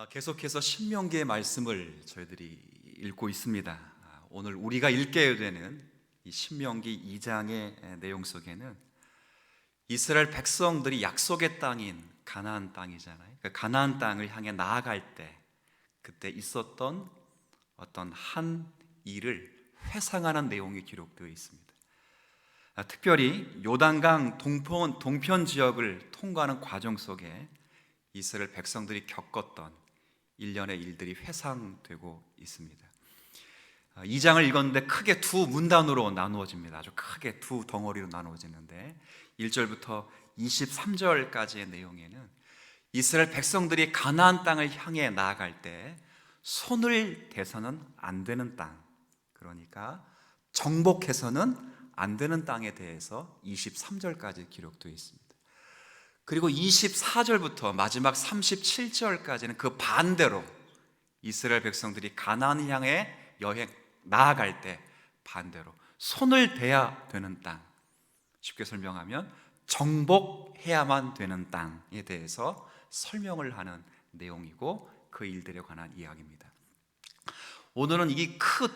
계속해서 신명기의 말씀을 저희들이 읽고 있습니다. 오늘 우리가 읽게 되는 이 신명기 2장의 내용 속에는 이스라엘 백성들이 약속의 땅인 가나안 땅이잖아요. 그 가나안 땅을 향해 나아갈 때 그때 있었던 어떤 한 일을 회상하는 내용이 기록되어 있습니다. 특별히 요단강 동편 지역을 통과하는 과정 속에 이스라엘 백성들이 겪었던 일련의 일들이 회상되고 있습니다. 2장을 읽었는데 크게 두 문단으로 나누어집니다. 아주 크게 두 덩어리로 나누어지는데 1절부터 23절까지의 내용에는 이스라엘 백성들이 가나안 땅을 향해 나아갈 때 손을 대서는 안 되는 땅, 그러니까 정복해서는 안 되는 땅에 대해서 23절까지 기록되어 있습니다. 그리고 24절부터 마지막 37절까지는 그 반대로 이스라엘 백성들이 가나안을 향해 나아갈 때 반대로 손을 대야 되는 땅, 쉽게 설명하면 정복해야만 되는 땅에 대해서 설명을 하는 내용이고 그 일들에 관한 이야기입니다. 오늘은 이 큰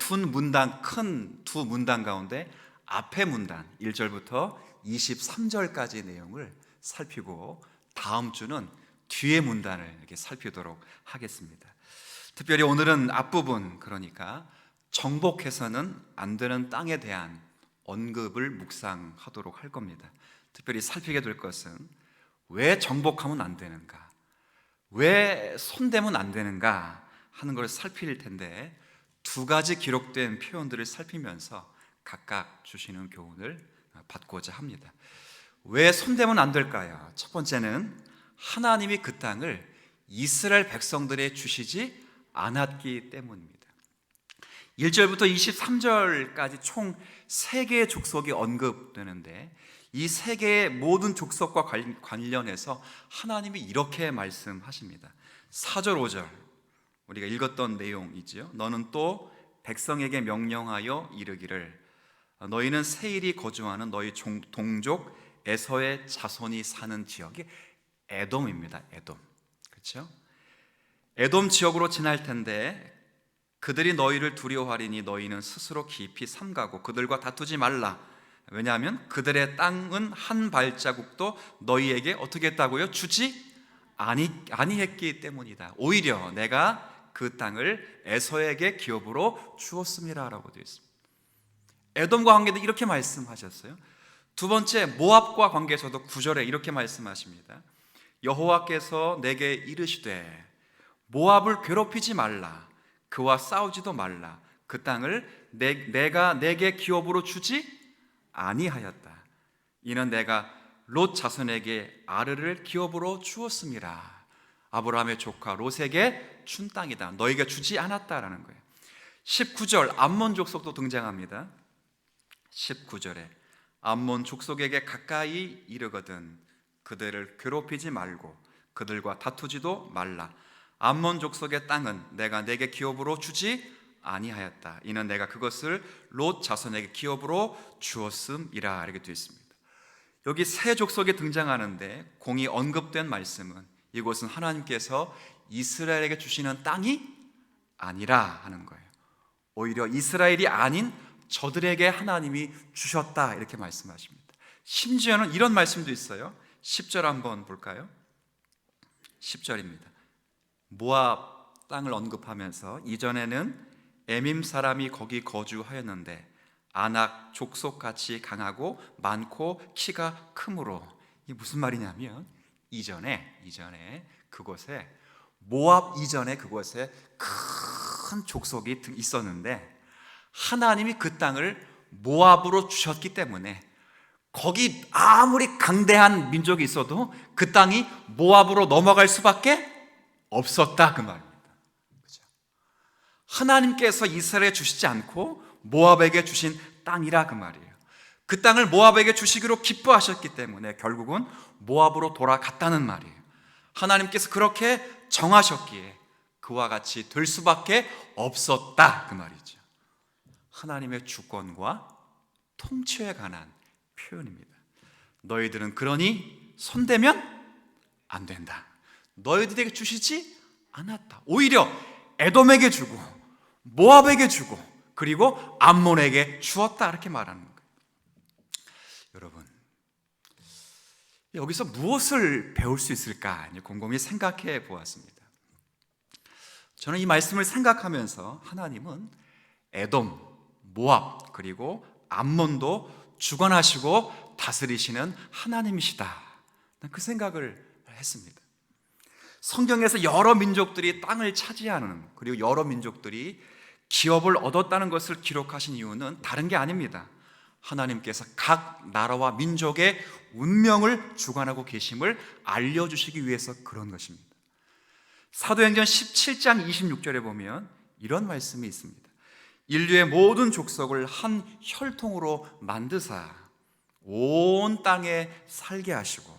두 문단 가운데 앞의 문단 1절부터 23절까지의 내용을 살피고 다음 주는 뒤의 문단을 이렇게 살피도록 하겠습니다. 특별히 오늘은 앞부분, 그러니까 정복해서는 안 되는 땅에 대한 언급을 묵상하도록 할 겁니다. 특별히 살피게 될 것은 왜 정복하면 안 되는가, 왜 손대면 안 되는가 하는 것을 살필 텐데 두 가지 기록된 표현들을 살피면서 각각 주시는 교훈을 받고자 합니다. 왜 손대면 안 될까요? 첫 번째는 하나님이 그 땅을 이스라엘 백성들에 주시지 않았기 때문입니다. 1절부터 23절까지 총 3개의 족속이 언급되는데 이 3개의 모든 족속과 관련해서 하나님이 이렇게 말씀하십니다. 4절 5절 우리가 읽었던 내용이지요. 너는 또 백성에게 명령하여 이르기를 너희는 세일이 거주하는 너희 동족 에서의 자손이 사는 지역이 에돔입니다. 에돔, 그렇죠? 에돔 지역으로 지날 텐데 그들이 너희를 두려워하리니 너희는 스스로 깊이 삼가고 그들과 다투지 말라. 왜냐하면 그들의 땅은 한 발자국도 너희에게 어떻게 했다고요? 주지 아니했기 때문이다. 오히려 내가 그 땅을 에서에게 기업으로 주었습니다 라고 되어 있습니다. 에돔과 관계도 이렇게 말씀하셨어요. 두 번째, 모압과 관계에서도 9절에 이렇게 말씀하십니다. 여호와께서 내게 이르시되 모압을 괴롭히지 말라. 그와 싸우지도 말라. 그 땅을 내가 내게 기업으로 주지 아니하였다. 이는 내가 롯 자손에게 아르를 기업으로 주었습니다. 아브라함의 조카 롯에게 준 땅이다. 너에게 주지 않았다라는 거예요. 19절 암몬 족속도 등장합니다. 19절에 암몬 족속에게 가까이 이르거든 그들을 괴롭히지 말고 그들과 다투지도 말라. 암몬 족속의 땅은 내가 내게 기업으로 주지 아니하였다. 이는 내가 그것을 롯 자손에게 기업으로 주었음이라. 이렇게 되어 있습니다. 여기 세 족속이 등장하는데 공이 언급된 말씀은 이곳은 하나님께서 이스라엘에게 주시는 땅이 아니라 하는 거예요. 오히려 이스라엘이 아닌 저들에게 하나님이 주셨다 이렇게 말씀하십니다. 심지어는 이런 말씀도 있어요. 10절 한번 볼까요? 10절입니다. 모압 땅을 언급하면서 이전에는 에밈 사람이 거기 거주하였는데 아낙 족속같이 강하고 많고 키가 크므로, 이게 무슨 말이냐면 이전에 그곳에 모압 이전에 그곳에 큰 족속이 있었는데 하나님이 그 땅을 모압으로 주셨기 때문에 거기 아무리 강대한 민족이 있어도 그 땅이 모압으로 넘어갈 수밖에 없었다 그 말입니다. 그렇죠? 하나님께서 이스라엘에 주시지 않고 모압에게 주신 땅이라 그 말이에요. 그 땅을 모압에게 주시기로 기뻐하셨기 때문에 결국은 모압으로 돌아갔다는 말이에요. 하나님께서 그렇게 정하셨기에 그와 같이 될 수밖에 없었다 그 말이죠. 하나님의 주권과 통치에 관한 표현입니다. 너희들은 그러니 손대면 안 된다. 너희들에게 주시지 않았다. 오히려 에돔에게 주고 모압에게 주고 그리고 암몬에게 주었다, 이렇게 말하는 거예요. 여러분, 여기서 무엇을 배울 수 있을까 곰곰이 생각해 보았습니다. 저는 이 말씀을 생각하면서 하나님은 에돔, 모압 그리고 암몬도 주관하시고 다스리시는 하나님이시다, 그 생각을 했습니다. 성경에서 여러 민족들이 땅을 차지하는, 그리고 여러 민족들이 기업을 얻었다는 것을 기록하신 이유는 다른 게 아닙니다. 하나님께서 각 나라와 민족의 운명을 주관하고 계심을 알려주시기 위해서 그런 것입니다. 사도행전 17장 26절에 보면 이런 말씀이 있습니다. 인류의 모든 족속을 한 혈통으로 만드사 온 땅에 살게 하시고,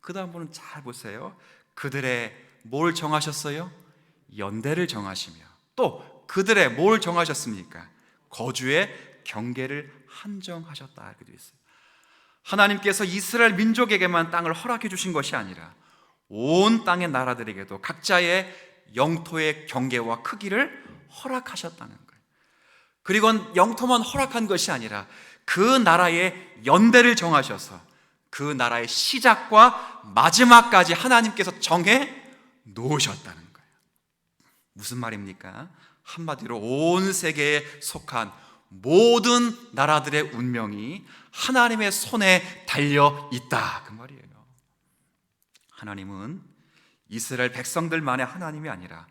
그 다음 분은 잘 보세요. 그들의 뭘 정하셨어요? 연대를 정하시며, 또 그들의 뭘 정하셨습니까? 거주의 경계를 한정하셨다, 이렇게 되어 있어요. 하나님께서 이스라엘 민족에게만 땅을 허락해 주신 것이 아니라 온 땅의 나라들에게도 각자의 영토의 경계와 크기를 허락하셨다는 거예요. 그리고 영토만 허락한 것이 아니라 그 나라의 연대를 정하셔서 그 나라의 시작과 마지막까지 하나님께서 정해 놓으셨다는 거예요. 무슨 말입니까? 한마디로 온 세계에 속한 모든 나라들의 운명이 하나님의 손에 달려 있다, 그 말이에요. 하나님은 이스라엘 백성들만의 하나님이 아니라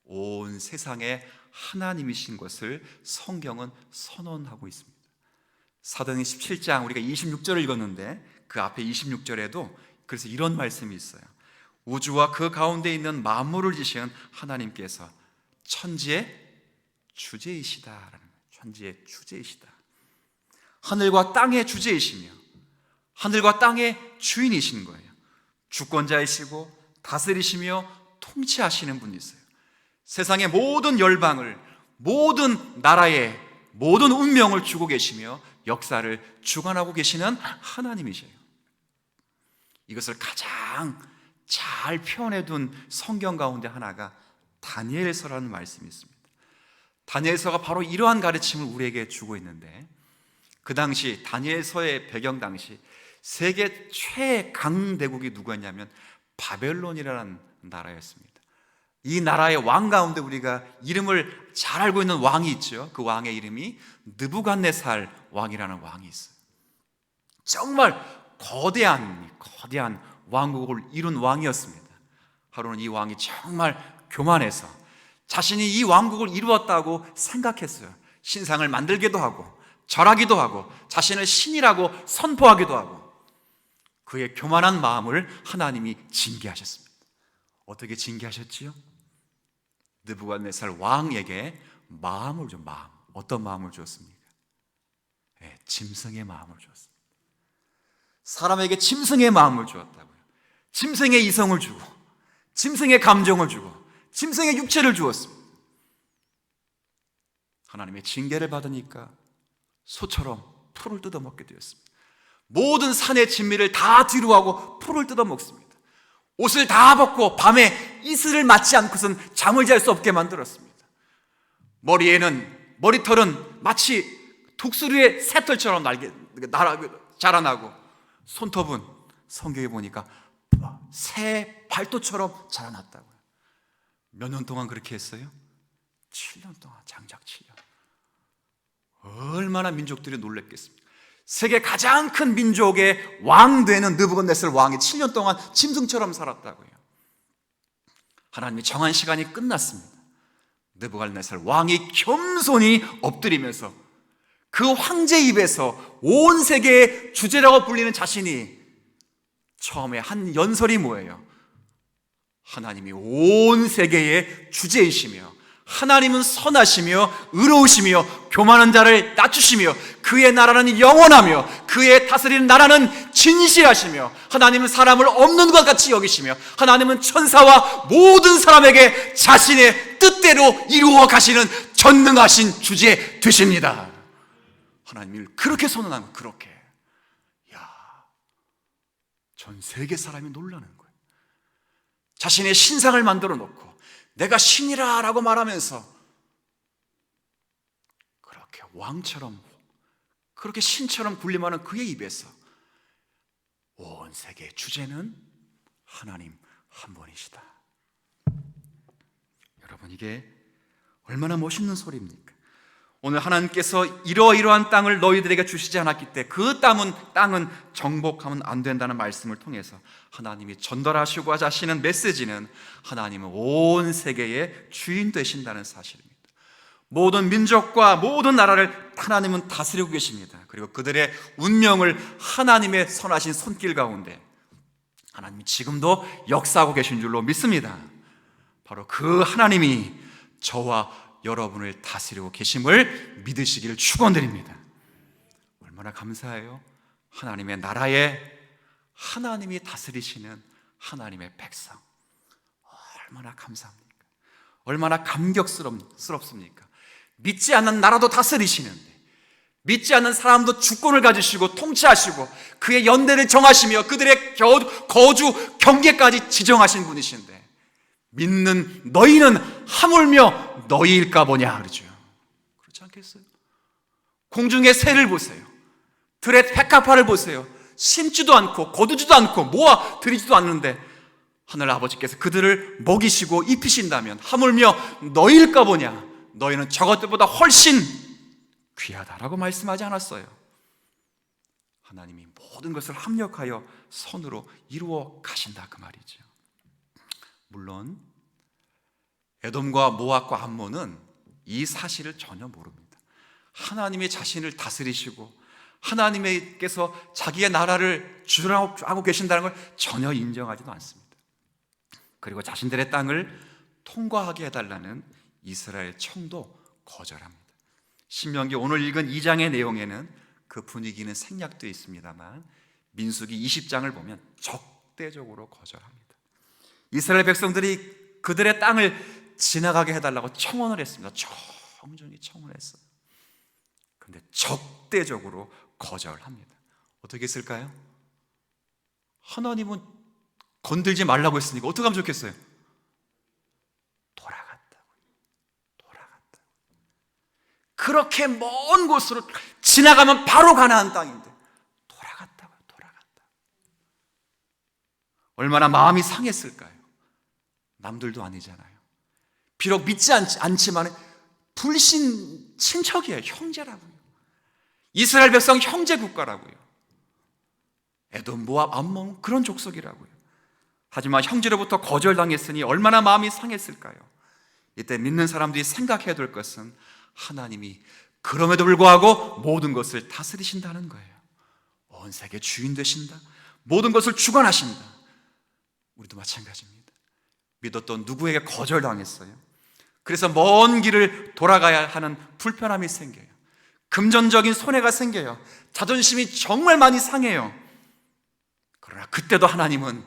온 세상의 하나님이신 것을 성경은 선언하고 있습니다. 사도행전 17장 우리가 26절을 읽었는데 그 앞에 26절에도 그래서 이런 말씀이 있어요. 우주와 그 가운데 있는 만물을 지신 하나님께서 천지의 주제이시다라는 거예요. 천지의 주제이시다. 하늘과 땅의 주제이시며 하늘과 땅의 주인이신 거예요. 주권자이시고 다스리시며 통치하시는 분이세요. 세상의 모든 열방을, 모든 나라의 모든 운명을 주고 계시며 역사를 주관하고 계시는 하나님이세요. 이것을 가장 잘 표현해 둔 성경 가운데 하나가 다니엘서라는 말씀이 있습니다. 다니엘서가 바로 이러한 가르침을 우리에게 주고 있는데, 그 당시 다니엘서의 배경 당시 세계 최강대국이 누구였냐면 바벨론이라는 나라였습니다. 이 나라의 왕 가운데 우리가 이름을 잘 알고 있는 왕이 있죠. 그 왕의 이름이 느부갓네살 왕이라는 왕이 있어요. 정말 거대한 왕국을 이룬 왕이었습니다. 하루는 이 왕이 정말 교만해서 자신이 이 왕국을 이루었다고 생각했어요. 신상을 만들기도 하고 절하기도 하고 자신을 신이라고 선포하기도 하고, 그의 교만한 마음을 하나님이 징계하셨습니다. 어떻게 징계하셨지요? 느부갓네살 왕에게 마음을 줘. 어떤 마음을 주었습니까? 네, 짐승의 마음을 주었습니다. 사람에게 짐승의 마음을 주었다고요. 짐승의 이성을 주고 짐승의 감정을 주고 짐승의 육체를 주었습니다. 하나님의 징계를 받으니까 소처럼 풀을 뜯어먹게 되었습니다. 모든 산의 진미를 다 뒤로하고 풀을 뜯어먹습니다. 옷을 다 벗고 밤에 이슬을 맞지 않고선 잠을 잘 수 없게 만들었습니다. 머리털은 마치 독수리의 새털처럼 자라나고, 손톱은 성경에 보니까 새 발톱처럼 자라났다고요. 몇 년 동안 그렇게 했어요? 7년 동안, 장작 7년. 얼마나 민족들이 놀랬겠습니까? 세계 가장 큰 민족의 왕 되는 느부갓네살 왕이 7년 동안 짐승처럼 살았다고요. 하나님이 정한 시간이 끝났습니다. 느부갓네살 왕이 겸손히 엎드리면서 그 황제 입에서 온 세계의 주제라고 불리는 자신이 처음에 한 연설이 뭐예요? 하나님이 온 세계의 주제이시며 하나님은 선하시며 의로우시며 교만한 자를 낮추시며 그의 나라는 영원하며 그의 다스리는 나라는 진실하시며 하나님은 사람을 없는 것 같이 여기시며 하나님은 천사와 모든 사람에게 자신의 뜻대로 이루어 가시는 전능하신 주제 되십니다. 하나님을 그렇게 선언하면 그렇게, 전 세계 사람이 놀라는 거예요. 자신의 신상을 만들어 놓고 내가 신이라 라고 말하면서 그렇게 왕처럼, 그렇게 신처럼 군림하는 그의 입에서 온 세계의 주제는 하나님 한 분이시다. 여러분, 이게 얼마나 멋있는 소리입니까? 오늘 하나님께서 이러이러한 땅을 너희들에게 주시지 않았기 때문에 그 땅은 정복하면 안 된다는 말씀을 통해서 하나님이 전달하시고 하시는 메시지는 하나님은 온 세계의 주인 되신다는 사실입니다. 모든 민족과 모든 나라를 하나님은 다스리고 계십니다. 그리고 그들의 운명을 하나님의 선하신 손길 가운데 하나님이 지금도 역사하고 계신 줄로 믿습니다. 바로 그 하나님이 저와 여러분을 다스리고 계심을 믿으시기를 축원드립니다. 얼마나 감사해요. 하나님의 나라에 하나님이 다스리시는 하나님의 백성, 얼마나 감사합니까? 얼마나 감격스럽습니까? 믿지 않는 나라도 다스리시는데, 믿지 않는 사람도 주권을 가지시고 통치하시고 그의 연대를 정하시며 그들의 거주 경계까지 지정하신 분이신데, 믿는 너희는 하물며 너희일까 보냐 그러죠. 그렇지 않겠어요? 공중의 새를 보세요. 들의 백합화를 보세요. 심지도 않고 거두지도 않고 모아 들이지도 않는데 하늘 아버지께서 그들을 먹이시고 입히신다면 하물며 너희일까 보냐, 너희는 저것들보다 훨씬 귀하다라고 말씀하지 않았어요. 하나님이 모든 것을 합력하여 선으로 이루어 가신다 그 말이죠. 물론 에돔과 모압과 암몬은 이 사실을 전혀 모릅니다. 하나님이 자신을 다스리시고 하나님께서 자기의 나라를 주장하고 계신다는 걸 전혀 인정하지도 않습니다. 그리고 자신들의 땅을 통과하게 해달라는 이스라엘 청도 거절합니다. 신명기 오늘 읽은 2장의 내용에는 그 분위기는 생략되어 있습니다만 민수기 20장을 보면 적대적으로 거절합니다. 이스라엘 백성들이 그들의 땅을 지나가게 해달라고 청원을 했습니다. 정중히 청원했어요. 그런데 적대적으로 거절합니다. 어떻게 했을까요? 하나님은 건들지 말라고 했으니까 어떻게 하면 좋겠어요? 돌아갔다고. 그렇게 먼 곳으로 지나가면 바로 가나안 땅인데 돌아갔다고. 얼마나 마음이 상했을까요? 남들도 아니잖아요. 비록 믿지 않지만 불신 친척이에요. 형제라고요. 이스라엘 백성 형제 국가라고요. 에돔, 모압, 암몬 그런 족속이라고요. 하지만 형제로부터 거절당했으니 얼마나 마음이 상했을까요? 이때 믿는 사람들이 생각해야 될 것은 하나님이 그럼에도 불구하고 모든 것을 다스리신다는 거예요. 온 세계 주인 되신다. 모든 것을 주관하신다. 우리도 마찬가지입니다. 믿었던 누구에게 거절당했어요. 그래서 먼 길을 돌아가야 하는 불편함이 생겨요. 금전적인 손해가 생겨요. 자존심이 정말 많이 상해요. 그러나 그때도 하나님은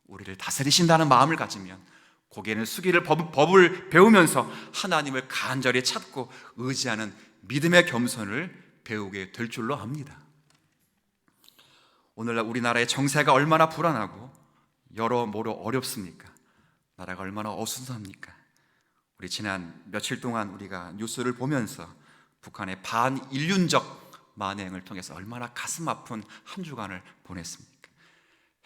우리를 다스리신다는 마음을 가지면 고개는 숙이를 법을 배우면서 하나님을 간절히 찾고 의지하는 믿음의 겸손을 배우게 될 줄로 압니다. 오늘날 우리나라의 정세가 얼마나 불안하고 여러모로 어렵습니까? 나라가 얼마나 어수선합니까? 우리 지난 며칠 동안 우리가 뉴스를 보면서 북한의 반인륜적 만행을 통해서 얼마나 가슴 아픈 한 주간을 보냈습니까?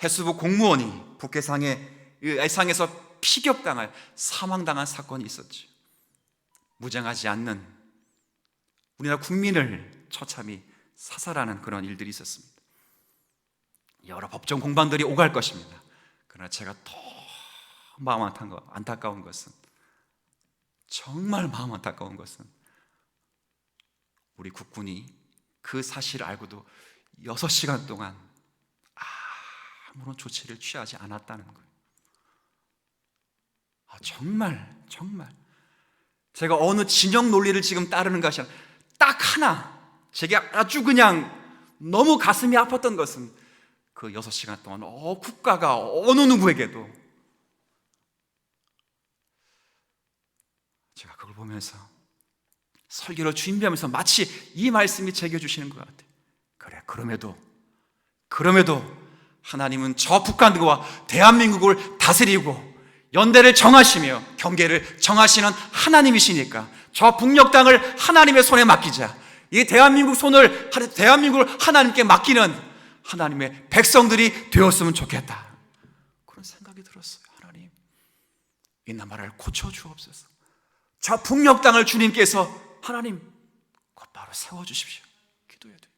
해수부 공무원이 북해상에서 피격당할 사망당한 사건이 있었죠. 무장하지 않는 우리나라 국민을 처참히 사살하는 그런 일들이 있었습니다. 여러 법정 공방들이 오갈 것입니다. 그러나 제가 더 마음 안타까운 것은, 정말 마음 안타까운 것은 우리 국군이 그 사실을 알고도 6시간 동안 아무런 조치를 취하지 않았다는 거예요. 정말 제가 어느 진영 논리를 지금 따르는 것이 아니라 딱 하나, 제가 아주 그냥 너무 가슴이 아팠던 것은 그 6시간 동안 국가가 어느 누구에게도, 제가 그걸 보면서 설교를 준비하면서 마치 이 말씀이 제게 주시는 것 같아요. 그래, 그럼에도 하나님은 저 북한과 대한민국을 다스리고 연대를 정하시며 경계를 정하시는 하나님이시니까 저 북녘 땅을 하나님의 손에 맡기자. 이 대한민국을 하나님께 맡기는 하나님의 백성들이 되었으면 좋겠다. 그런 생각이 들었어요. 하나님, 이 나라를 고쳐주옵소서. 저 북녘 땅을 주님께서 하나님 곧바로 세워주십시오. 기도해야 돼요.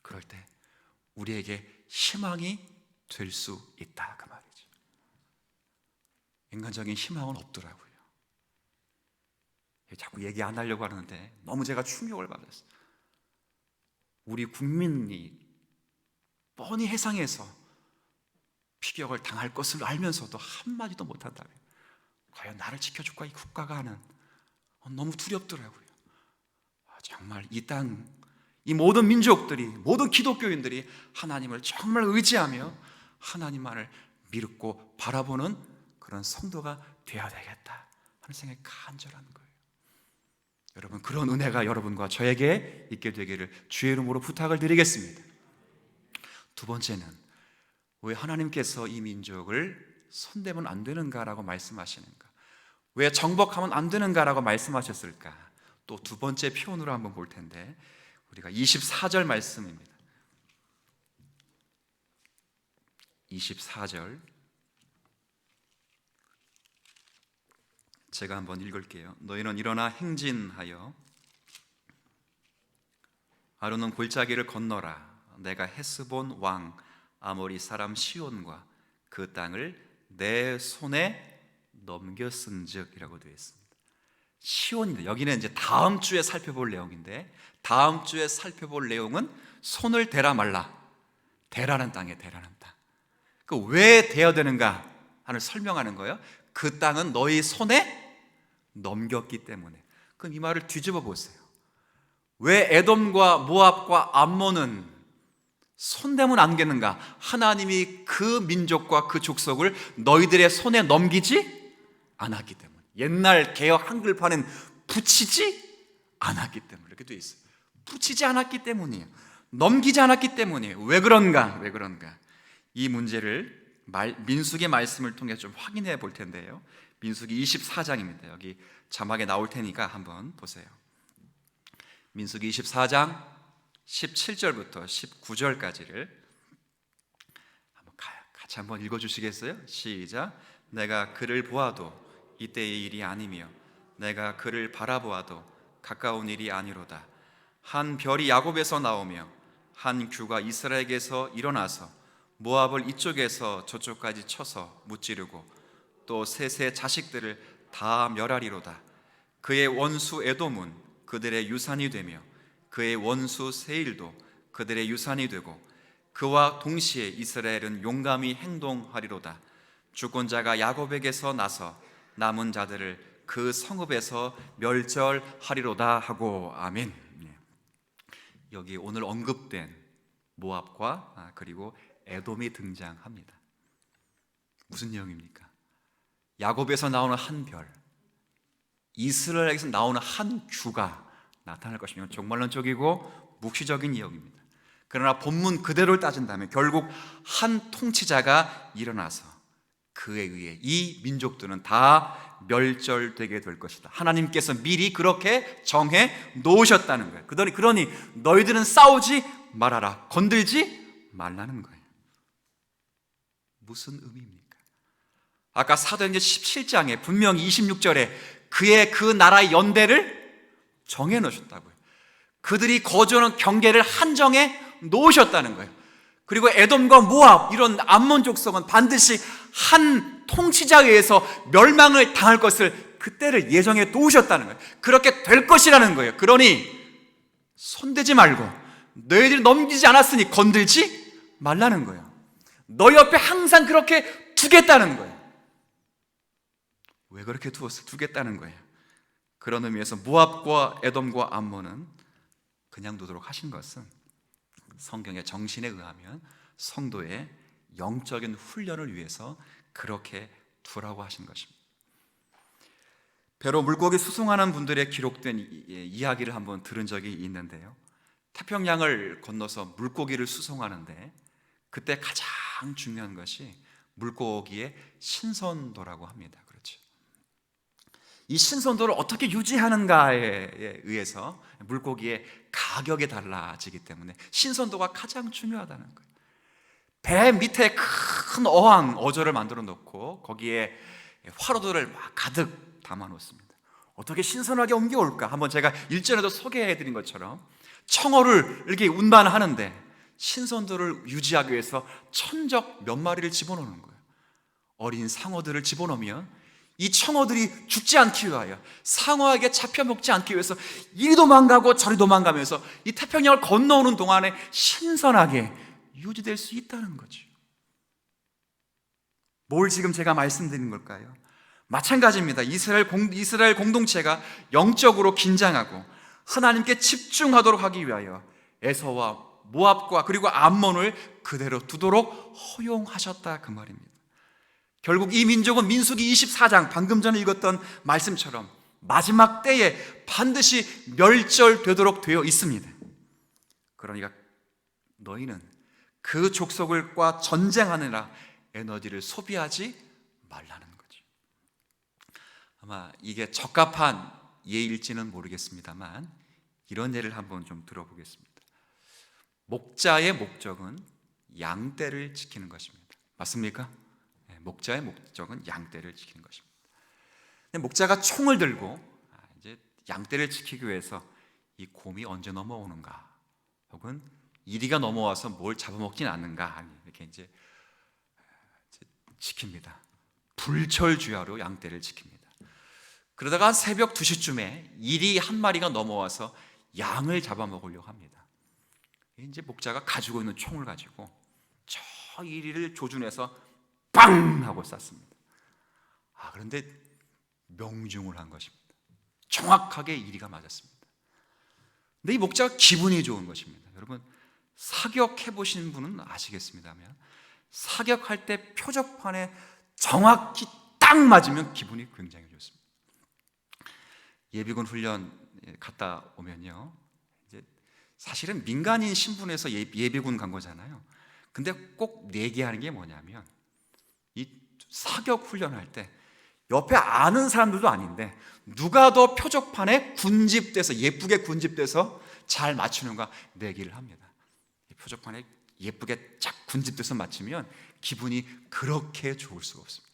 그럴 때 우리에게 희망이 될 수 있다, 그 말이죠. 인간적인 희망은 없더라고요. 자꾸 얘기 안 하려고 하는데 너무 제가 충격을 받았어요. 우리 국민이 뻔히 해상에서 피격을 당할 것을 알면서도 한마디도 못한다면 과연 나를 지켜줄까 이 국가가 하는, 너무 두렵더라고요. 정말 이 땅, 이 모든 민족들이, 모든 기독교인들이 하나님을 정말 의지하며 하나님만을 믿고 바라보는 그런 성도가 되어야 되겠다 하는 생각이 간절한 거예요. 여러분, 그런 은혜가 여러분과 저에게 있게 되기를 주의 이름으로 부탁을 드리겠습니다. 두 번째는 왜 하나님께서 이 민족을 손대면 안 되는가라고 말씀하시는가? 왜 정복하면 안 되는가라고 말씀하셨을까? 또 두 번째 표현으로 한번 볼 텐데, 우리가 24절 말씀입니다. 24절 제가 한번 읽을게요. 너희는 일어나 행진하여 아르논 골짜기를 건너라. 내가 헤스본 왕 아모리 사람 시온과 그 땅을 내 손에 넘겼은즉 이라고 되어 있습니다. 시온입니다. 여기는 이제 다음 주에 살펴볼 내용인데, 다음 주에 살펴볼 내용은 손을 대라 말라. 대라는 땅이에요. 대라는 땅. 그 왜 대어야 되는가 하는 설명하는 거예요. 그 땅은 너희 손에 넘겼기 때문에. 그럼 이 말을 뒤집어 보세요. 왜 에돔과 모압과 암몬은 손대면 안 되는가? 하나님이 그 민족과 그 족속을 너희들의 손에 넘기지 않았기 때문에. 옛날 개역 한글판은 붙이지 않았기 때문에 이렇게 되어 있어요. 붙이지 않았기 때문이에요. 넘기지 않았기 때문이에요. 왜 그런가? 왜 그런가? 이 문제를 민수기 말씀을 통해 좀 확인해 볼 텐데요. 민수기 24장입니다. 여기 자막에 나올 테니까 한번 보세요. 민수기 24장 17절부터 19절까지를 같이 한번 읽어주시겠어요? 시작. 내가 그를 보아도 이때의 일이 아니며 내가 그를 바라보아도 가까운 일이 아니로다. 한 별이 야곱에서 나오며 한 규가 이스라엘에게서 일어나서 모압을 이쪽에서 저쪽까지 쳐서 무찌르고 또 셋의 자식들을 다 멸하리로다. 그의 원수 에돔은 그들의 유산이 되며 그의 원수 세일도 그들의 유산이 되고 그와 동시에 이스라엘은 용감히 행동하리로다. 주권자가 야곱에게서 나서 남은 자들을 그 성읍에서 멸절하리로다 하고 아멘. 여기 오늘 언급된 모압과 그리고 에돔이 등장합니다. 무슨 내용입니까? 야곱에서 나오는 한 별, 이스라엘에서 나오는 한 규가 나타날 것이며 종말론적이고 묵시적인 내용입니다. 그러나 본문 그대로를 따진다면 결국 한 통치자가 일어나서 그에 의해 이 민족들은 다 멸절되게 될 것이다. 하나님께서 미리 그렇게 정해 놓으셨다는 거예요. 그러니 너희들은 싸우지 말아라. 건들지 말라는 거예요. 무슨 의미입니까? 아까 사도행전 17장에 분명히 26절에 그의 그 나라의 연대를 정해 놓으셨다고요. 그들이 거주하는 경계를 한정해 놓으셨다는 거예요. 그리고 에돔과 모압 이런 암몬 족속은 반드시 한 통치자에 의해서 멸망을 당할 것을 그때를 예정해 놓으셨다는 거예요. 그렇게 될 것이라는 거예요. 그러니 손대지 말고 너희들이 넘기지 않았으니 건들지 말라는 거예요. 너희 옆에 항상 그렇게 두겠다는 거예요. 왜 그렇게 두겠다는 거예요? 그런 의미에서 모압과 에돔과 암몬은 그냥 두도록 하신 것은 성경의 정신에 의하면 성도의 영적인 훈련을 위해서 그렇게 두라고 하신 것입니다. 배로 물고기 수송하는 분들의 기록된 이야기를 한번 들은 적이 있는데요. 태평양을 건너서 물고기를 수송하는데 그때 가장 중요한 것이 물고기의 신선도라고 합니다. 그렇죠. 이 신선도를 어떻게 유지하는가에 의해서 물고기의 가격이 달라지기 때문에 신선도가 가장 중요하다는 거예요. 배 밑에 큰 어조를 만들어 놓고 거기에 화로들을 막 가득 담아 놓습니다. 어떻게 신선하게 옮겨올까? 한번 제가 일전에도 소개해 드린 것처럼 청어를 이렇게 운반하는데 신선도를 유지하기 위해서 천적 몇 마리를 집어넣는 거예요. 어린 상어들을 집어넣으면 이 청어들이 죽지 않기 위하여, 상어에게 잡혀먹지 않기 위해서 이리 도망가고 저리 도망가면서 이 태평양을 건너오는 동안에 신선하게 유지될 수 있다는 거죠. 뭘 지금 제가 말씀드리는 걸까요? 마찬가지입니다. 이스라엘 공동체가 영적으로 긴장하고 하나님께 집중하도록 하기 위하여 에서와 모압과 그리고 암몬을 그대로 두도록 허용하셨다, 그 말입니다. 결국 이 민족은 민수기 24장, 방금 전에 읽었던 말씀처럼 마지막 때에 반드시 멸절되도록 되어 있습니다. 그러니까 너희는 그 족속과 전쟁하느라 에너지를 소비하지 말라는 거죠. 아마 이게 적합한 예일지는 모르겠습니다만 이런 예를 한번 좀 들어보겠습니다. 목자의 목적은 양떼를 지키는 것입니다. 맞습니까? 목자의 목적은 양떼를 지키는 것입니다. 근데 목자가 총을 들고 이제 양떼를 지키기 위해서 이 곰이 언제 넘어오는가, 혹은 이리가 넘어와서 뭘 잡아먹진 않는가, 이렇게 이제 지킵니다. 불철주야로 양떼를 지킵니다. 그러다가 새벽 2시쯤에 이리 한 마리가 넘어와서 양을 잡아먹으려고 합니다. 이제 목자가 가지고 있는 총을 가지고 저 이리를 조준해서 빵! 하고 쐈습니다. 그런데 명중을 한 것입니다. 정확하게 이리가 맞았습니다. 근데 이 목자가 기분이 좋은 것입니다. 여러분, 사격해 보신 분은 아시겠습니다만 사격할 때 표적판에 정확히 딱 맞으면 기분이 굉장히 좋습니다. 예비군 훈련 갔다 오면요, 이제 사실은 민간인 신분에서 예비군 간 거잖아요. 근데 꼭 내기하는 게 뭐냐면 이 사격 훈련할 때 옆에 아는 사람들도 아닌데 누가 더 표적판에 군집돼서 예쁘게 군집돼서 잘 맞추는가 내기를 합니다. 표적판에 예쁘게 쫙 군집돼서 맞추면 기분이 그렇게 좋을 수가 없습니다.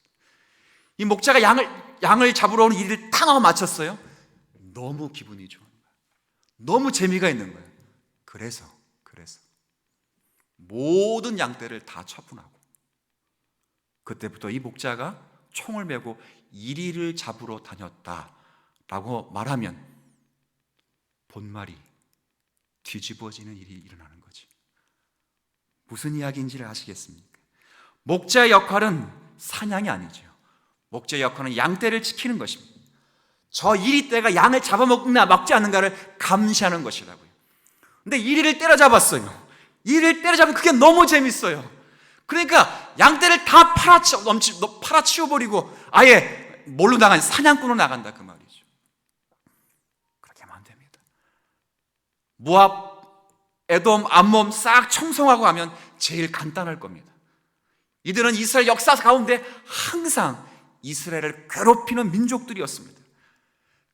이 목자가 양을 잡으러 오는 이리를 탕 하고 맞췄어요. 너무 기분이 좋은 거예요. 너무 재미가 있는 거예요. 그래서 모든 양떼를 다 처분하고 그때부터 이 목자가 총을 메고 이리를 잡으러 다녔다라고 말하면 본말이 뒤집어지는 일이 일어나는 거지. 무슨 이야기인지를 아시겠습니까? 목자의 역할은 사냥이 아니죠. 목자의 역할은 양떼를 지키는 것입니다. 저 이리떼가 양을 잡아먹나 먹지 않는가를 감시하는 것이라고요. 근데 이리를 때려잡았어요. 이리를 때려잡으면 그게 너무 재밌어요. 그러니까 양떼를 다 팔아치워버리고 아예 뭘로 나가냐, 사냥꾼으로 나간다, 그 말이죠. 그렇게 하면 안 됩니다. 모압, 에돔, 암몬 싹 청송하고 하면 제일 간단할 겁니다. 이들은 이스라엘 역사 가운데 항상 이스라엘을 괴롭히는 민족들이었습니다.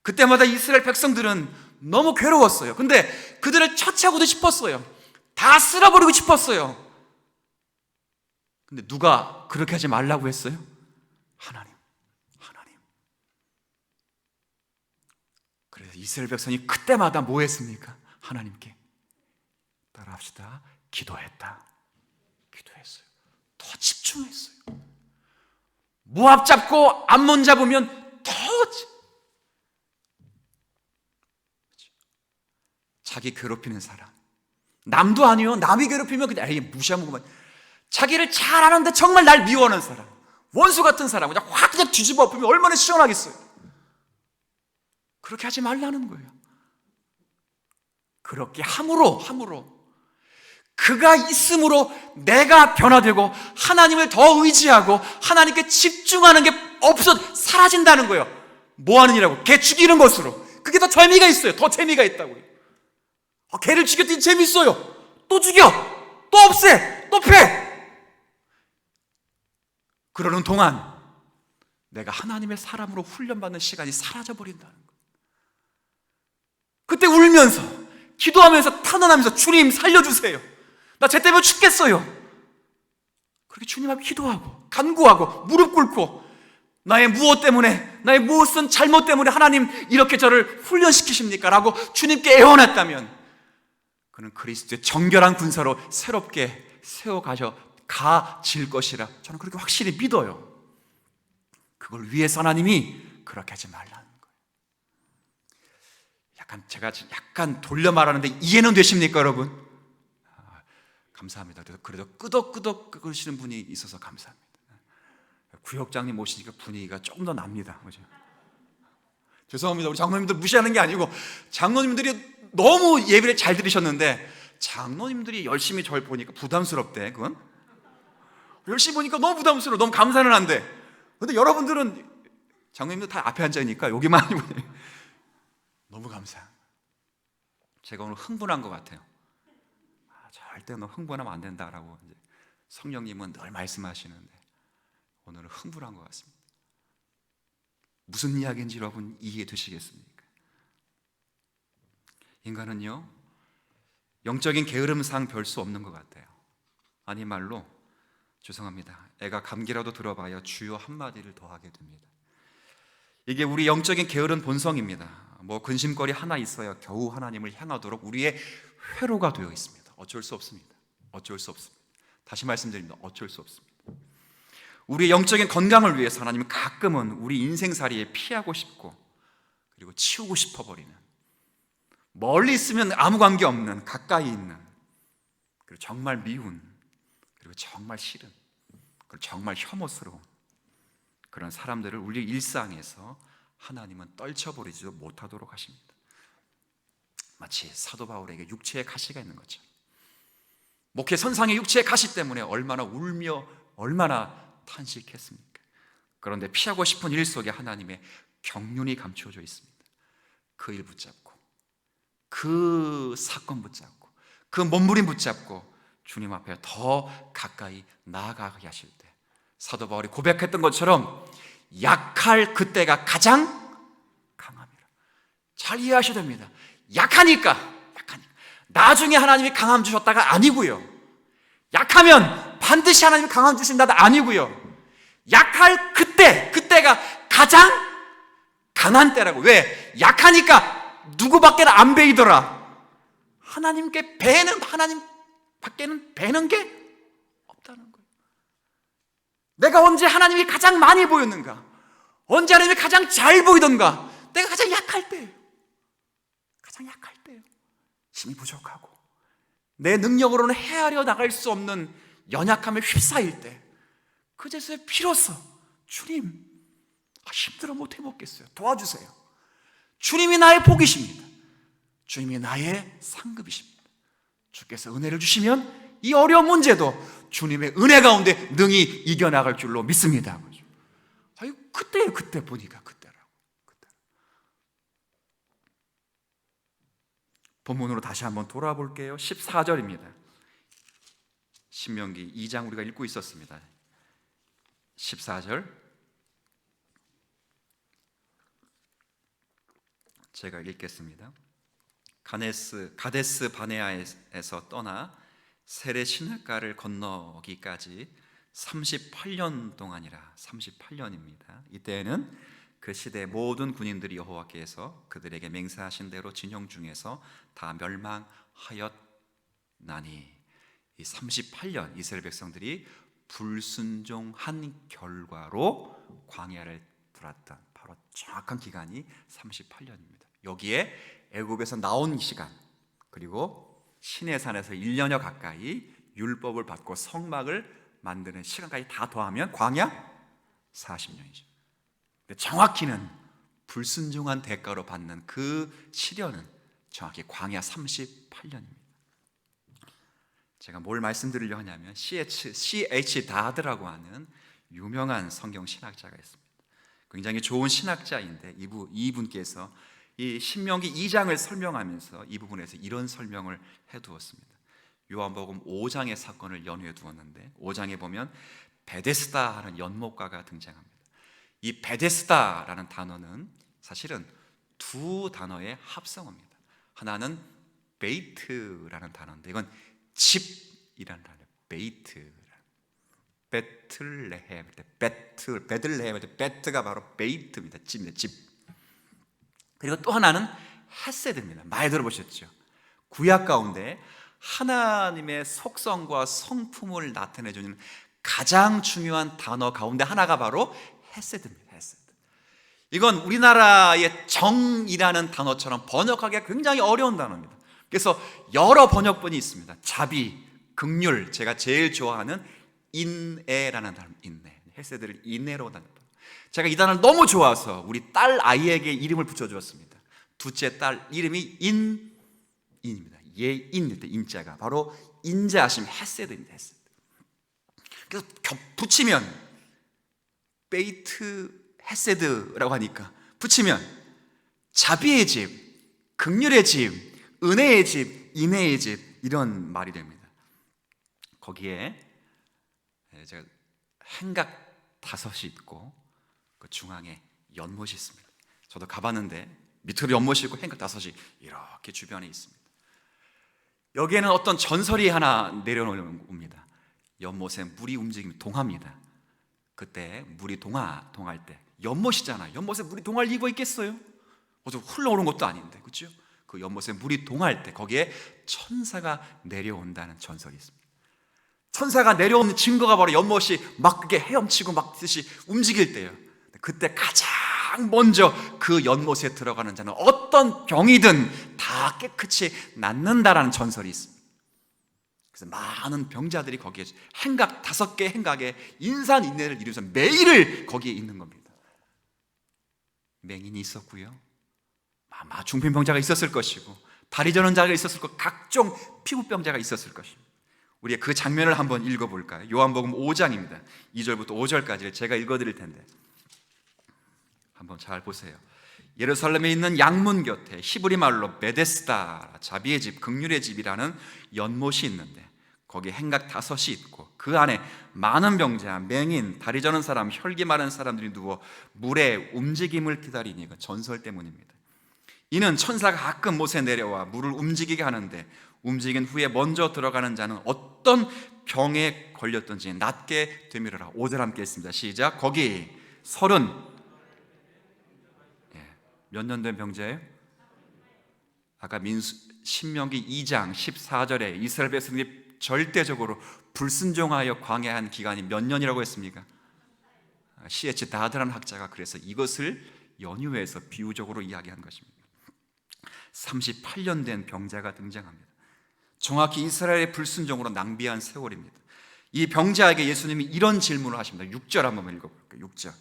그때마다 이스라엘 백성들은 너무 괴로웠어요. 근데 그들을 처치하고도 싶었어요. 다 쓸어버리고 싶었어요. 근데 누가 그렇게 하지 말라고 했어요? 하나님. 그래서 이스라엘 백성이 그때마다 뭐 했습니까? 하나님께 따라합시다. 기도했어요. 더 집중했어요. 모압 잡고 암몬 잡으면 더 자기 괴롭히는 사람, 남도 아니요, 남이 괴롭히면 그냥 무시하는 것만. 자기를 잘 아는데 정말 날 미워하는 사람, 원수 같은 사람 그냥 확 그냥 뒤집어 엎으면 얼마나 시원하겠어요. 그렇게 하지 말라는 거예요. 그렇게 함으로 그가 있음으로 내가 변화되고 하나님을 더 의지하고 하나님께 집중하는 게 사라진다는 거예요. 뭐 하는 일이라고? 개 죽이는 것으로. 그게 더 재미가 있어요. 더 재미가 있다고요. 개를 죽였더니 재밌어요. 또 죽여, 또 없애, 또 패. 그러는 동안 내가 하나님의 사람으로 훈련받는 시간이 사라져버린다는 거예요. 그때 울면서 기도하면서 탄원하면서 주님 살려주세요, 나 쟤 때문에 죽겠어요. 그렇게 주님 앞에 기도하고 간구하고 무릎 꿇고 나의 무엇 때문에, 나의 무엇은 잘못 때문에 하나님 이렇게 저를 훈련시키십니까? 라고 주님께 애원했다면 그는 그리스도의 정결한 군사로 새롭게 가질 것이라 저는 그렇게 확실히 믿어요. 그걸 위해서 하나님이 그렇게 하지 말라는 거예요. 제가 약간 돌려 말하는데 이해는 되십니까, 여러분? 감사합니다. 그래도 끄덕끄덕 그러시는 분이 있어서 감사합니다. 구역장님 모시니까 분위기가 조금 더 납니다. 그죠? 죄송합니다. 우리 장로님들 무시하는 게 아니고 장로님들이 너무 예배를 잘 들으셨는데 장로님들이 열심히 저를 보니까 부담스럽대. 그건 열심히 보니까 너무 부담스러워. 너무 감사는 한데, 근데 여러분들은 장로님들 다 앞에 앉아있으니까 여기만 아니고 너무 감사. 제가 오늘 흥분한 것 같아요. 절대 너 흥분하면 안 된다라고 이제 성령님은 늘 말씀하시는데 오늘은 흥분한 것 같습니다. 무슨 이야기인지 여러분 이해되시겠습니까? 인간은요, 영적인 게으름상 별 수 없는 것 같아요. 아니 말로, 죄송합니다, 애가 감기라도 들어봐야 주여 한마디를 더 하게 됩니다. 이게 우리 영적인 게으른 본성입니다. 근심거리 하나 있어야 겨우 하나님을 향하도록 우리의 회로가 되어 있습니다. 어쩔 수 없습니다. 어쩔 수 없습니다. 다시 말씀드립니다. 어쩔 수 없습니다. 우리의 영적인 건강을 위해서 하나님은 가끔은 우리 인생살이에 피하고 싶고 그리고 치우고 싶어버리는, 멀리 있으면 아무 관계 없는, 가까이 있는, 그리고 정말 미운, 그리고 정말 싫은, 그리고 정말 혐오스러운 그런 사람들을 우리 일상에서 하나님은 떨쳐버리지도 못하도록 하십니다. 마치 사도 바울에게 육체의 가시가 있는 것처럼 목회 선상의 육체의 가시 때문에 얼마나 울며 얼마나 탄식했습니까? 그런데 피하고 싶은 일 속에 하나님의 경륜이 감추어져 있습니다. 그 일 붙잡고, 그 사건 붙잡고, 그 몸부림 붙잡고 주님 앞에 더 가까이 나아가게 하실 때 사도 바울이 고백했던 것처럼 약할 그때가 가장 강함이라. 잘 이해하셔야 됩니다. 약하니까 나중에 하나님이 강함 주셨다가 아니고요, 약하면 반드시 하나님이 강함 주신다가 아니고요, 약할 그때가 가장 강한 때라고. 왜? 약하니까 누구밖에 안 베이더라. 하나님 밖에는 베는 게 없다는 거예요. 내가 언제 하나님이 가장 많이 보였는가, 언제 하나님이 가장 잘 보이던가, 내가 가장 약할 때예요. 가장 약할 때예요. 힘이 부족하고 내 능력으로는 헤아려 나갈 수 없는 연약함에 휩싸일 때, 그제서야 비로소 주님, 힘들어 못 해먹겠어요, 도와주세요. 주님이 나의 복이십니다. 주님이 나의 상급이십니다. 주께서 은혜를 주시면 이 어려운 문제도 주님의 은혜 가운데 능히 이겨나갈 줄로 믿습니다. 그때예요. 그때 보니까 그때라고. 본문으로 다시 한번 돌아볼게요. 14절입니다. 신명기 2장 우리가 읽고 있었습니다. 14절 제가 읽겠습니다. 가데스 바네아에서 떠나 세레 시냇가를 건너기까지 38년 동안이라. 38년입니다. 이때에는 그 시대 모든 군인들이 여호와께서 그들에게 맹세하신 대로 진영 중에서 다 멸망하였나니, 이 38년 이스라엘 백성들이 불순종한 결과로 광야를 들었던 바로 정확한 기간이 38년입니다. 여기에 애굽에서 나온 시간, 그리고 시내산에서 1년여 가까이 율법을 받고 성막을 만드는 시간까지 다 더하면 광야 40년이죠. 근데 정확히는 불순종한 대가로 받는 그 시련은 정확히 광야 38년입니다. 제가 뭘 말씀드리려 하냐면 C.H. 다드라고 하는 유명한 성경 신학자가 있습니다. 굉장히 좋은 신학자인데 이분께서 이 신명기 2장을 설명하면서 이 부분에서 이런 설명을 해두었습니다. 요한복음 5장의 사건을 연후해 두었는데 5장에 보면 베데스다라는 연못가가 등장합니다. 이 베데스다라는 단어는 사실은 두 단어의 합성어입니다. 하나는 베이트라는 단어인데 이건 집이라는 단어예요. 베이트. 베틀레헴, 베들레헴, 베트가 바로 베이트입니다. 집입니다. 집. 그리고 또 하나는 헤세드입니다. 많이 들어보셨죠? 구약 가운데 하나님의 속성과 성품을 나타내주는 가장 중요한 단어 가운데 하나가 바로 헤세드입니다. 헤세드. 이건 우리나라의 정이라는 단어처럼 번역하기가 굉장히 어려운 단어입니다. 그래서 여러 번역본이 있습니다. 자비, 긍휼, 제가 제일 좋아하는 인애라는 단어, 인애. 헤세드를 인애로 단어. 제가 이 단어를 너무 좋아서 우리 딸 아이에게 이름을 붙여주었습니다. 둘째 딸 이름이 인입니다. 예인, 인자가 바로 인자하심, 헤세드입니다. 헤세드. 그래서 붙이면 베이트 헤세드라고 하니까 붙이면 자비의 집, 긍휼의 집, 은혜의 집, 인애의 집 이런 말이 됩니다. 거기에 제가 행각 5이 있고 그 중앙에 연못이 있습니다. 저도 가봤는데 밑으로 연못이 있고 행각 5이 이렇게 주변에 있습니다. 여기에는 어떤 전설이 하나 내려옵니다. 연못에 물이 움직이면 동합니다. 그때 물이 동할 때 연못이잖아요. 연못에 물이 동할 이유가 있겠어요? 어서 흘러오는 것도 아닌데, 그렇죠? 그 연못에 물이 동할 때 거기에 천사가 내려온다는 전설이 있습니다. 천사가 내려오는 증거가 바로 연못이 막 그게 헤엄치고 막 듯이 움직일 때예요. 그때 가장 먼저 그 연못에 들어가는 자는 어떤 병이든 다 깨끗이 낫는다라는 전설이 있습니다. 그래서 많은 병자들이 거기에 행각 5개 행각에 인산인해를 이루면서 매일을 거기에 있는 겁니다. 맹인이 있었고요, 아마 중풍병자가 있었을 것이고 다리 저는 자가 있었을 것, 각종 피부병자가 있었을 것입니다. 우리가 그 장면을 한번 읽어볼까요? 요한복음 5장입니다. 2절부터 5절까지를 제가 읽어드릴 텐데 한번 잘 보세요. 예루살렘에 있는 양문 곁에 히브리 말로 베데스다, 자비의 집, 긍휼의 집이라는 연못이 있는데 거기에 행각 5이 있고 그 안에 많은 병자, 맹인, 다리 저는 사람, 혈기 마른 사람들이 누워 물의 움직임을 기다리니 그 전설 때문입니다. 이는 천사가 가끔 못에 내려와 물을 움직이게 하는데 움직인 후에 먼저 들어가는 자는 어떤 병에 걸렸든지 낫게 되미르라. 5절 함께 했습니다. 시작. 거기 30 몇 년 된 병자예요? 아까 신명기 2장 14절에 이스라엘 백성들이 절대적으로 불순종하여 광야한 기간이 몇 년이라고 했습니까? C.H. 다드라는 학자가 그래서 이것을 연유해서 비유적으로 이야기한 것입니다. 38년 된 병자가 등장합니다. 정확히 이스라엘의 불순종으로 낭비한 세월입니다. 이 병자에게 예수님이 이런 질문을 하십니다. 6절 한번 읽어볼게요. 6절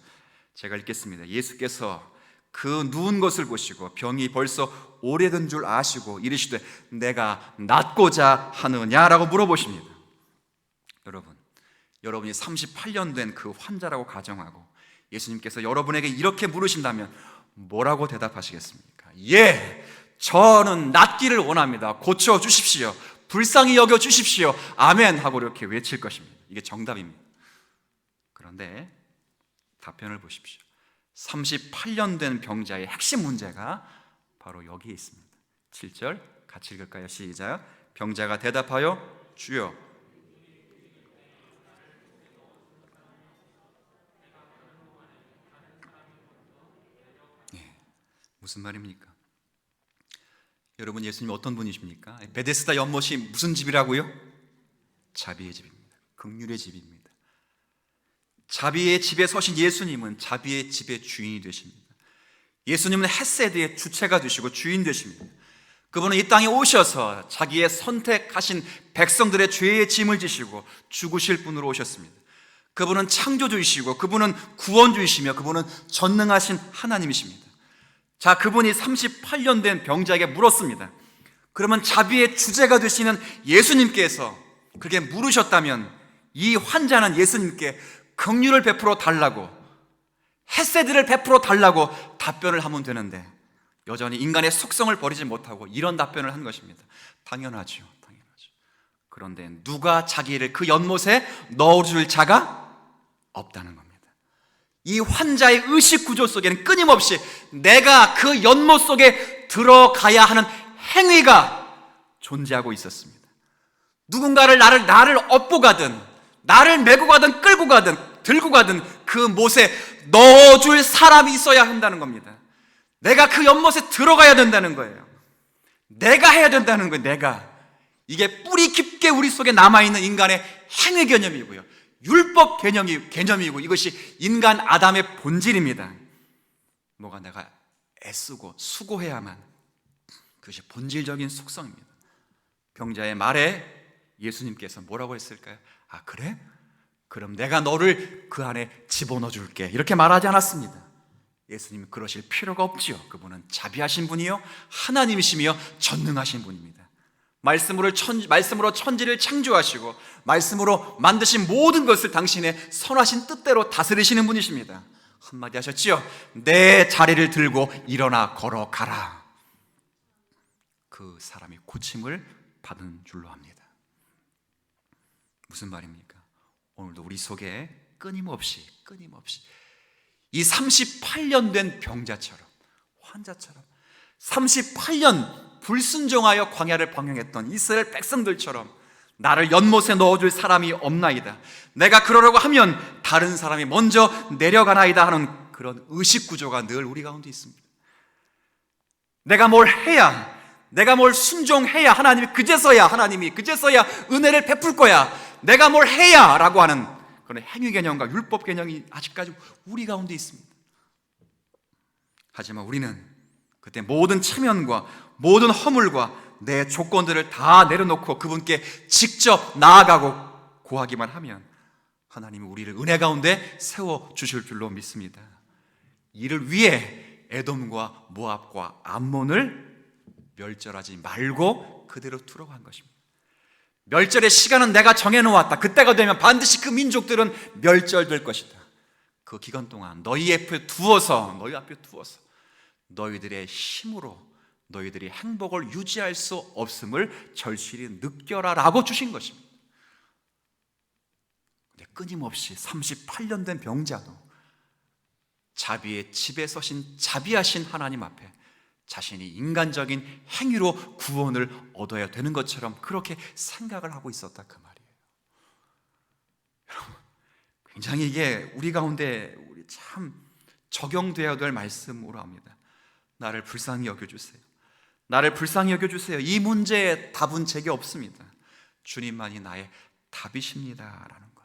제가 읽겠습니다. 예수께서 그 누운 것을 보시고 병이 벌써 오래된 줄 아시고 이르시되 내가 낫고자 하느냐라고 물어보십니다. 여러분이 38년 된 그 환자라고 가정하고 예수님께서 여러분에게 이렇게 물으신다면 뭐라고 대답하시겠습니까? 예, 저는 낫기를 원합니다. 고쳐주십시오. 불쌍히 여겨주십시오. 아멘 하고 이렇게 외칠 것입니다. 이게 정답입니다. 그런데 답변을 보십시오. 38년 된 병자의 핵심 문제가 바로 여기에 있습니다. 7절 같이 읽을까요? 시작. 병자가 대답하여 주여. 무슨 말입니까? 여러분, 예수님 어떤 분이십니까? 베데스다 연못이 무슨 집이라고요? 자비의 집입니다. 긍휼의 집입니다. 자비의 집에 서신 예수님은 자비의 집의 주인이 되십니다. 예수님은 헤세드의 주체가 되시고 주인 되십니다. 그분은 이 땅에 오셔서 자기의 선택하신 백성들의 죄의 짐을 지시고 죽으실 분으로 오셨습니다. 그분은 창조주이시고 그분은 구원주이시며 그분은 전능하신 하나님이십니다. 자, 그분이 38년 된 병자에게 물었습니다. 그러면 자비의 주제가 되시는 예수님께서 그렇게 물으셨다면 이 환자는 예수님께 긍휼을 베풀어 달라고, 헤세드를 베풀어 달라고 답변을 하면 되는데 여전히 인간의 속성을 버리지 못하고 이런 답변을 한 것입니다. 당연하죠. 그런데 누가 자기를 그 연못에 넣어줄 자가 없다는 겁니다. 이 환자의 의식 구조 속에는 끊임없이 내가 그 연못 속에 들어가야 하는 행위가 존재하고 있었습니다. 누군가를 나를 업고 가든 나를 메고 가든 끌고 가든 들고 가든 그 못에 넣어줄 사람이 있어야 한다는 겁니다. 내가 그 연못에 들어가야 된다는 거예요. 내가 해야 된다는 거예요. 내가. 이게 뿌리 깊게 우리 속에 남아있는 인간의 행위 개념이고요, 율법 개념이고, 이것이 인간 아담의 본질입니다. 뭐가 내가 애쓰고 수고해야만, 그것이 본질적인 속성입니다. 병자의 말에 예수님께서 뭐라고 했을까요? 아, 그래? 그럼 내가 너를 그 안에 집어넣어 줄게, 이렇게 말하지 않았습니다. 예수님은 그러실 필요가 없지요. 그분은 자비하신 분이요 하나님이시며 전능하신 분입니다. 말씀으로 천지를 창조하시고 말씀으로 만드신 모든 것을 당신의 선하신 뜻대로 다스리시는 분이십니다. 한마디 하셨지요. 내 자리를 들고 일어나 걸어가라. 그 사람이 고침을 받은 줄로 압니다. 무슨 말입니까? 오늘도 우리 속에 끊임없이 이 38년 된 병자처럼, 환자처럼, 38년 불순종하여 광야를 방황했던 이스라엘 백성들처럼 나를 연못에 넣어줄 사람이 없나이다, 내가 그러려고 하면 다른 사람이 먼저 내려가나이다 하는 그런 의식구조가 늘 우리 가운데 있습니다. 내가 뭘 해야, 내가 뭘 순종해야 하나님이 그제서야 은혜를 베풀 거야, 내가 뭘 해야 라고 하는 그런 행위 개념과 율법 개념이 아직까지 우리 가운데 있습니다. 하지만 우리는 그때 모든 체면과 모든 허물과 내 조건들을 다 내려놓고 그분께 직접 나아가고 구하기만 하면 하나님이 우리를 은혜 가운데 세워주실 줄로 믿습니다. 이를 위해 에돔과 모압과 암몬을 멸절하지 말고 그대로 두라고 한 것입니다. 멸절의 시간은 내가 정해놓았다. 그때가 되면 반드시 그 민족들은 멸절될 것이다. 그 기간 동안 너희 앞에 두어서 너희들의 힘으로 너희들이 행복을 유지할 수 없음을 절실히 느껴라 라고 주신 것입니다. 근데 끊임없이 38년 된 병자도 자비의 집에 서신 자비하신 하나님 앞에 자신이 인간적인 행위로 구원을 얻어야 되는 것처럼 그렇게 생각을 하고 있었다, 그 말이에요. 여러분, 굉장히 이게 우리 가운데 우리 참 적용되어야 될 말씀으로 합니다. 나를 불쌍히 여겨주세요. 나를 불쌍히 여겨주세요. 이 문제에 답은 제게 없습니다. 주님만이 나의 답이십니다라는 것,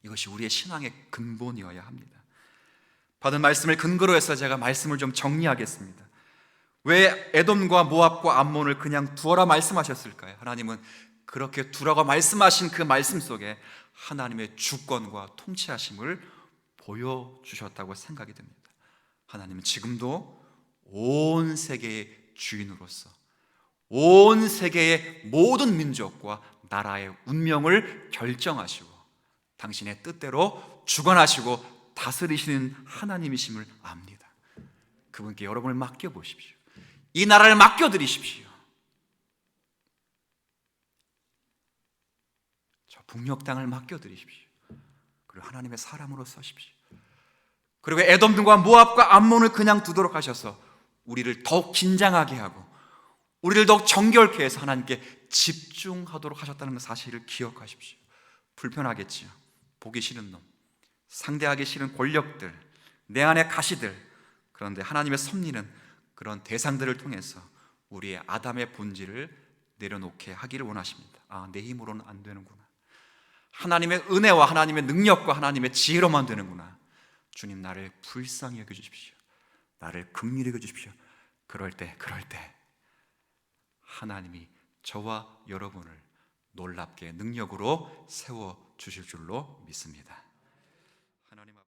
이것이 우리의 신앙의 근본이어야 합니다. 받은 말씀을 근거로 해서 제가 말씀을 좀 정리하겠습니다. 왜 에돔과 모압과 암몬을 그냥 두어라 말씀하셨을까요? 하나님은 그렇게 두라고 말씀하신 그 말씀 속에 하나님의 주권과 통치하심을 보여주셨다고 생각이 됩니다. 하나님은 지금도 온 세계의 주인으로서 온 세계의 모든 민족과 나라의 운명을 결정하시고 당신의 뜻대로 주관하시고 다스리시는 하나님이심을 압니다. 그분께 여러분을 맡겨보십시오. 이 나라를 맡겨드리십시오. 저 북녘 땅을 맡겨드리십시오. 그리고 하나님의 사람으로 서십시오. 그리고 에돔과 모압과 암몬을 그냥 두도록 하셔서 우리를 더욱 긴장하게 하고 우리를 더욱 정결케 해서 하나님께 집중하도록 하셨다는 사실을 기억하십시오. 불편하겠지요. 보기 싫은 놈, 상대하기 싫은 권력들, 내 안의 가시들, 그런데 하나님의 섭리는 그런 대상들을 통해서 우리의 아담의 본질을 내려놓게 하기를 원하십니다. 아, 내 힘으로는 안 되는구나. 하나님의 은혜와 하나님의 능력과 하나님의 지혜로만 되는구나. 주님, 나를 불쌍히 여겨주십시오. 나를 긍휼히 여겨주십시오. 그럴 때 하나님이 저와 여러분을 놀랍게 능력으로 세워주실 줄로 믿습니다.